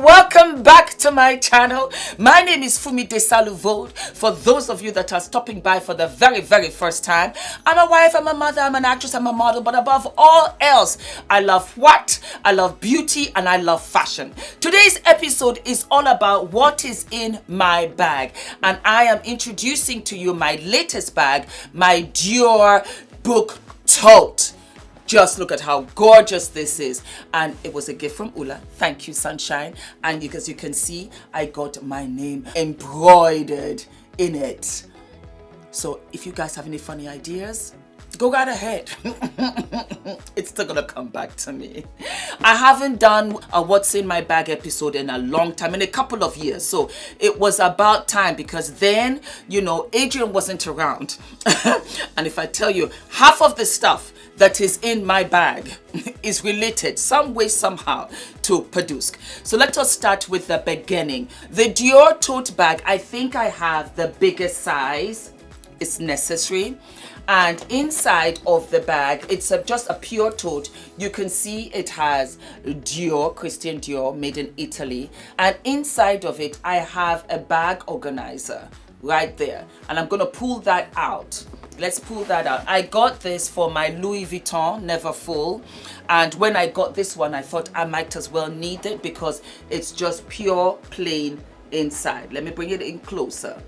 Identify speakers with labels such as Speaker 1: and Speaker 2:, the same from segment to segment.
Speaker 1: welcome back to my channel. My name is Fumi Desalu-Vold. For those of you that are stopping by for the very first time, I'm a wife, I'm a mother, I'm an actress, I'm a model, but above all else, I love what? I love beauty and I love fashion. Today's episode is all about what is in my bag, and I am introducing to you my latest bag, my DIOR book tote. Just look at how gorgeous this is. And it was a gift from Ula. Thank you, sunshine. And as you can see, I got my name embroidered in it. So if you guys have any funny ideas, go right ahead. It's still gonna come back to me. I haven't done a what's in my bag episode in a long time, in a couple of years. So it was about time, because then, you know, Adrian wasn't around. And if I tell you, half of the stuff that is in my bag is related some way, somehow to Padusk. So let us start with the beginning. The DIOR tote bag, I think I have the biggest size. It's necessary. And inside of the bag, it's just a pure tote. You can see it has DIOR, Christian Dior, made in Italy. And inside of it, I have a bag organizer right there. And I'm gonna pull that out. Let's pull that out. I got this for my Louis Vuitton, never full. And when I got this one, I thought I might as well need it because it's just pure plain inside. Let me bring it in closer.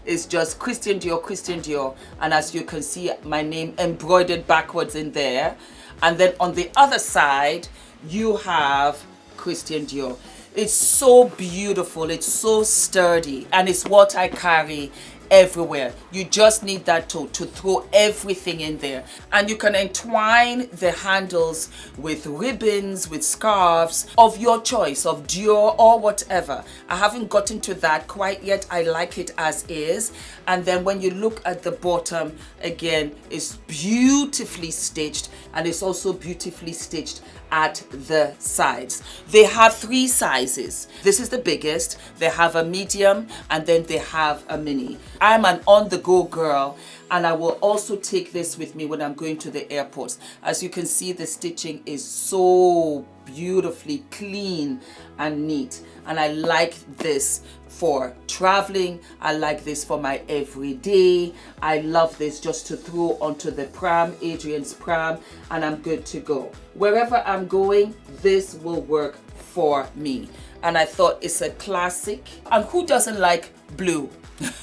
Speaker 1: It's just Christian Dior, Christian Dior. And as you can see, my name embroidered backwards in there. And then on the other side, you have Christian Dior. It's so beautiful. It's so sturdy. And it's what I carry everywhere. You just need that tote to throw everything in there. And you can entwine the handles with ribbons, with scarves of your choice, of DIOR or whatever. I haven't gotten to that quite yet. I like it as is. And then when you look at the bottom, again, it's beautifully stitched, and it's also beautifully stitched at the sides. They have 3 sizes. This is the biggest. They have a medium, and then they have a mini. I'm an on-the-go girl, and I will also take this with me when I'm going to the airports. As you can see, the stitching is so beautifully clean and neat, and I like this for traveling. I like this for my everyday. I love this just to throw onto the pram, Adrian's pram, and I'm good to go. Wherever I'm going, this will work for me. And I thought it's a classic. And who doesn't like blue?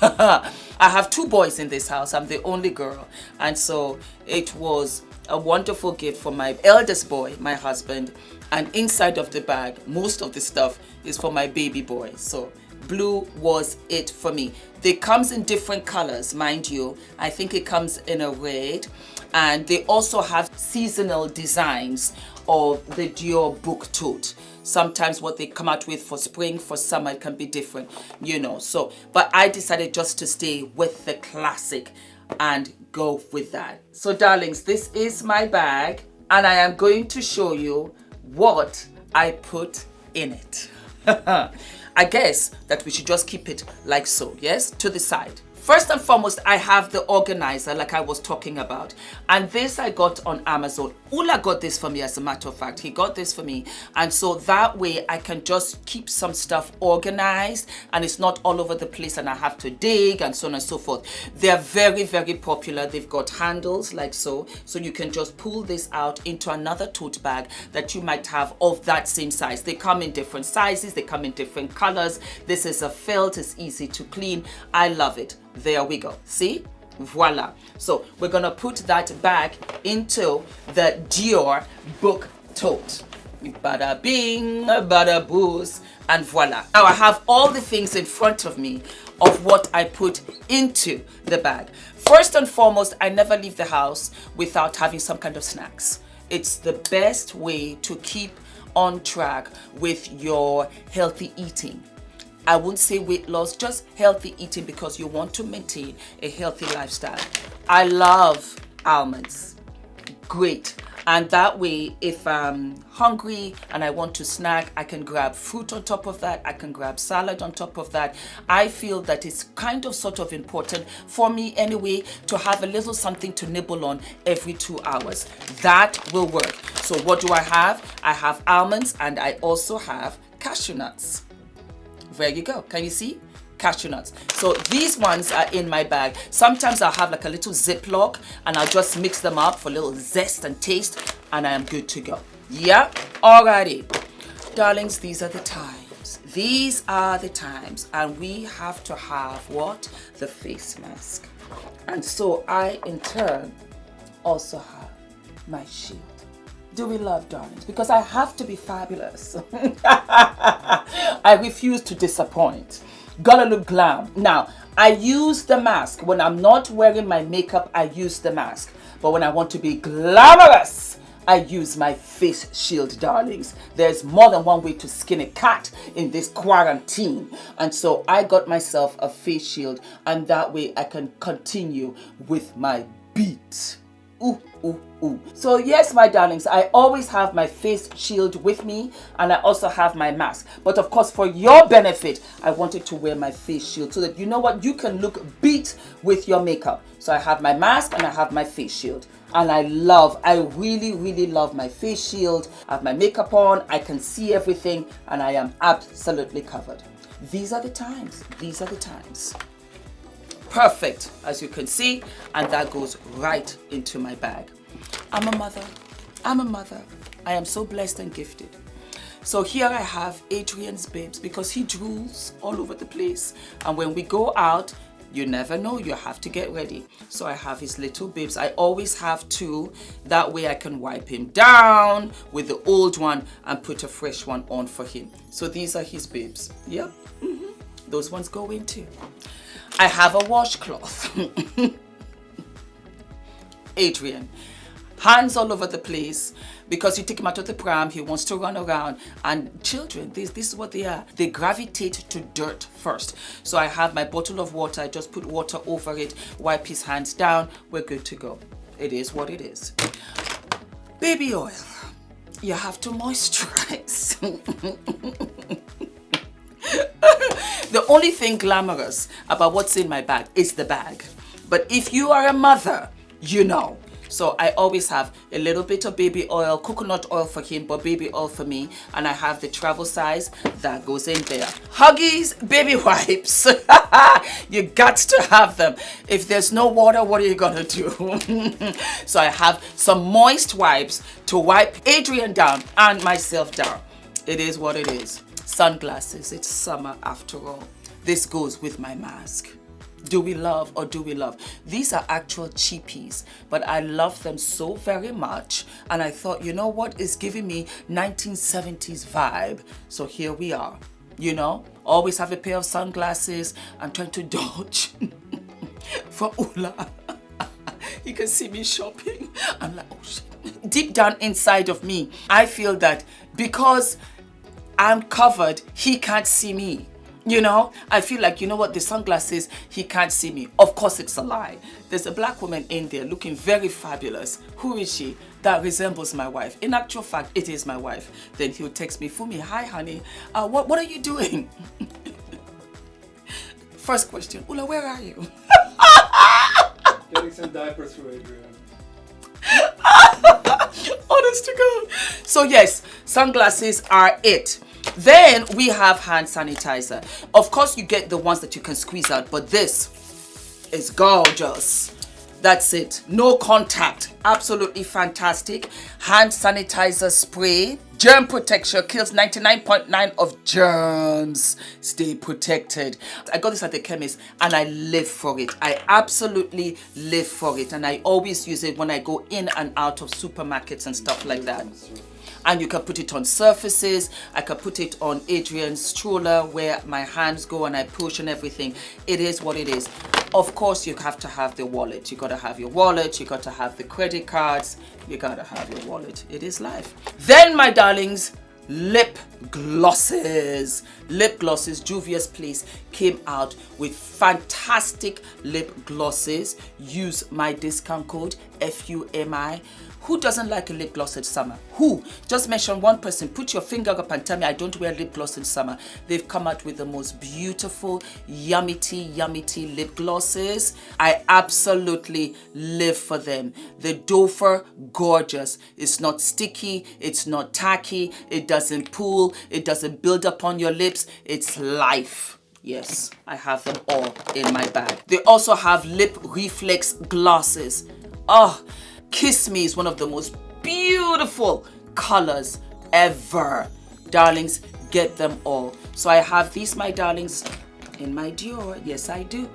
Speaker 1: I have 2 boys in this house. I'm the only girl. And so it was a wonderful gift for my eldest boy, my husband. And inside of the bag, most of the stuff is for my baby boy. So blue was it for me. They comes in different colors, mind you. I think it comes in a red. And they also have seasonal designs of the DIOR book tote. Sometimes what they come out with for spring, for summer, it can be different, you know. So, but I decided just to stay with the classic and go with that. So darlings, this is my bag, and I am going to show you what I put in it. I guess that we should just keep it like so, yes, to the side. First and foremost, I have the organizer like I was talking about. And this I got on Amazon. Ula got this for me, as a matter of fact. He got this for me. And so that way I can just keep some stuff organized and it's not all over the place and I have to dig and so on and so forth. They're very popular. They've got handles like so. So you can just pull this out into another tote bag that you might have of that same size. They come in different sizes. They come in different colors. This is a felt. It's easy to clean. I love it. There we go. See? Voila. So we're gonna put that back into the DIOR book tote. Bada bing, bada boos, and voila. Now I have all the things in front of me of what I put into the bag. First and foremost, I never leave the house without having some kind of snacks. It's the best way to keep on track with your healthy eating. I wouldn't say weight loss, just healthy eating, because you want to maintain a healthy lifestyle. I love almonds. Great. And that way, if I'm hungry and I want to snack, I can grab fruit on top of that. I can grab salad on top of that. I feel that it's kind of sort of important for me anyway to have a little something to nibble on every 2 hours. That will work. So what do I have? I have almonds and I also have cashew nuts. There you go. Can you see? Cashew nuts. So these ones are in my bag. Sometimes I'll have like a little Ziploc and I'll just mix them up for a little zest and taste, and I am good to go. Yeah? Alrighty. Darlings, these are the times. These are the times. And we have to have what? The face mask. And so I, in turn, also have my shield. Do we love, darlings? Because I have to be fabulous. I refuse to disappoint. Gotta look glam. Now, I use the mask. When I'm not wearing my makeup, I use the mask. But when I want to be glamorous, I use my face shield, darlings. There's more than one way to skin a cat in this quarantine. And so I got myself a face shield, and that way I can continue with my beat. Ooh, ooh, ooh. So yes, my darlings, I always have my face shield with me, and I also have my mask. But of course, for your benefit, I wanted to wear my face shield so that you know what, you can look beat with your makeup. So I have my mask and I have my face shield. And I really, really love my face shield. I have my makeup on, I can see everything, and I am absolutely covered. These are the times. These are the times. Perfect, as you can see, and that goes right into my bag. I'm a mother. I'm a mother. I am so blessed and gifted. So here I have Adrian's bibs because he drools all over the place. And when we go out, you never know, you have to get ready. So I have his little bibs. I always have two. That way I can wipe him down with the old one and put a fresh one on for him. So these are his bibs. Yep. Those ones go in too. I have a washcloth. Adrian, hands all over the place because you take him out of the pram, he wants to run around. And children, this is what they are. They gravitate to dirt first. So I have my bottle of water. I just put water over it, wipe his hands down. We're good to go. It is what it is. Baby oil. You have to moisturize. The only thing glamorous about what's in my bag is the bag. But if you are a mother, you know. So I always have a little bit of baby oil, coconut oil for him, but baby oil for me. And I have the travel size that goes in there. Huggies, baby wipes. You got to have them. If there's no water, what are you gonna do? So I have some moist wipes to wipe Adrian down and myself down. It is what it is. Sunglasses, it's summer after all. This goes with my mask. Do we love or do we love? These are actual cheapies, but I love them so very much. And I thought, you know what is giving me 1970s vibe? So here we are, you know, always have a pair of sunglasses. I'm trying to dodge for Ola. You can see me shopping. I'm like, oh shit. Deep down inside of me, I feel that because I'm covered, he can't see me. You know, I feel like, you know what, the sunglasses, he can't see me. Of course, it's a lie. There's a black woman in there looking very fabulous. Who is she? That resembles my wife. In actual fact, it is my wife. Then he'll text me, Fumi, hi, honey. What are you doing? First question, Ula, where are you?
Speaker 2: Getting some diapers for Adrian.
Speaker 1: Honest to God. So yes, sunglasses are it. Then we have hand sanitizer. Of course, you get the ones that you can squeeze out, but this is gorgeous. That's it. No contact. Absolutely fantastic. Hand sanitizer spray. Germ protection kills 99.9% of germs. Stay protected. I got this at the chemist and I live for it. I absolutely live for it. And I always use it when I go in and out of supermarkets and stuff like that. And you can put it on surfaces. I can put it on Adrian's stroller where my hands go and I push and everything. It is what it is. Of course, you have to have the wallet. You got to have your wallet. You got to have the credit cards. You got to have your wallet. It is life. Then, my darlings, lip glosses. Lip glosses. Juvia's Place came out with fantastic lip glosses. Use my discount code FUMI Who doesn't like a lip gloss in summer? Who? Just mention one person. Put your finger up and tell me I don't wear lip gloss in summer. They've come out with the most beautiful, yummy lip glosses. I absolutely live for them. The Dofer, gorgeous. It's not sticky. It's not tacky. It doesn't pool. It doesn't build up on your lips. It's life. Yes, I have them all in my bag. They also have lip reflex glosses. Oh, Kiss Me is one of the most beautiful colors ever. Darlings, get them all. So I have these, my darlings, in my DIOR. Yes, I do.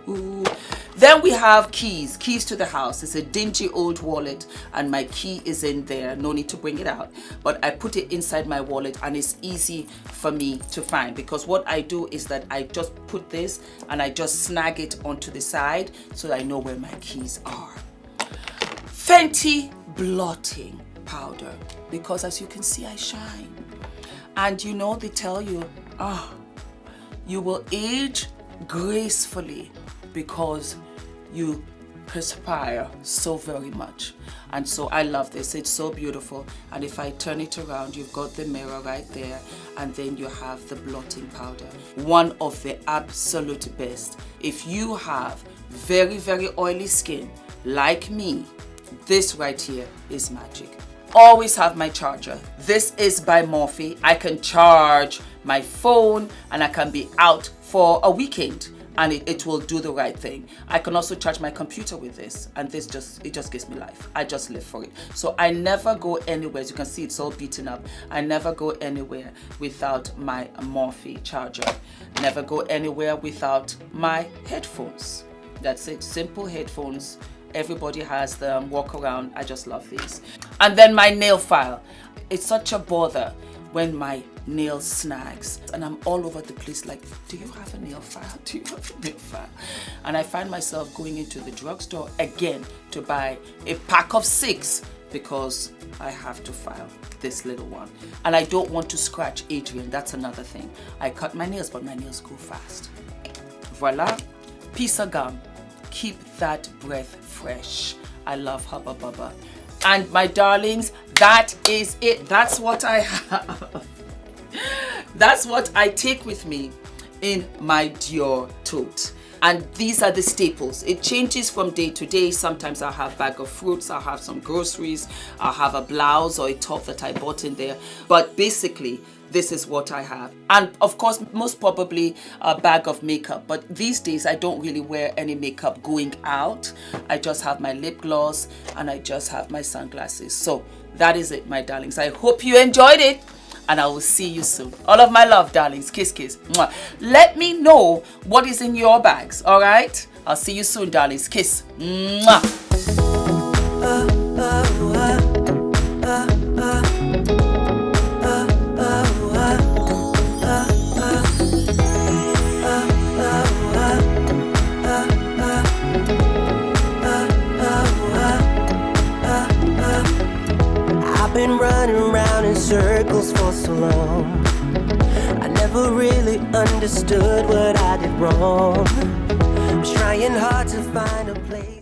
Speaker 1: Then we have keys to the house. It's a dingy old wallet and my key is in there. No need to bring it out, but I put it inside my wallet and it's easy for me to find, because what I do is that I just put this and I just snag it onto the side so I know where my keys are. Fenty blotting powder, because as you can see, I shine. And you know, they tell you, you will age gracefully because you perspire so very much. And so I love this. It's so beautiful. And if I turn it around, you've got the mirror right there, and then you have the blotting powder. One of the absolute best. If you have very, very oily skin like me, this right here is magic. Always have my charger. This is by Morphe. I can charge my phone and I can be out for a weekend and it will do the right thing. I can also charge my computer with this, and this it just gives me life. I just live for it. So I never go anywhere. As you can see, it's all beaten up. I never go anywhere without my Morphe charger. Never go anywhere without my headphones. That's it. Simple headphones. Everybody has them. Walk around. I just love these. And then my nail file. It's such a bother when my nail snags and I'm all over the place like, do you have a nail file? Do you have a nail file? And I find myself going into the drugstore again to buy a pack of 6 because I have to file this little one. And I don't want to scratch Adrian. That's another thing. I cut my nails, but my nails grow fast. Voila. Piece of gum. Keep that breath fresh. I love Hubba Bubba. And my darlings, that is it. That's what I have. That's what I take with me in my DIOR tote. And these are the staples. It changes from day to day. Sometimes I'll have a bag of fruits, I'll have some groceries, I'll have a blouse or a top that I bought in there. But basically, this is what I have. And of course, most probably a bag of makeup. But these days, I don't really wear any makeup going out. I just have my lip gloss and I just have my sunglasses. So that is it, my darlings. I hope you enjoyed it. And I will see you soon. All of my love, darlings. Kiss, kiss. Mwah. Let me know what is in your bags, all right? I'll see you soon, darlings. Kiss. Mwah.
Speaker 2: I've been running around in circles for so long. I never really understood what I did wrong. I was trying hard to find a place.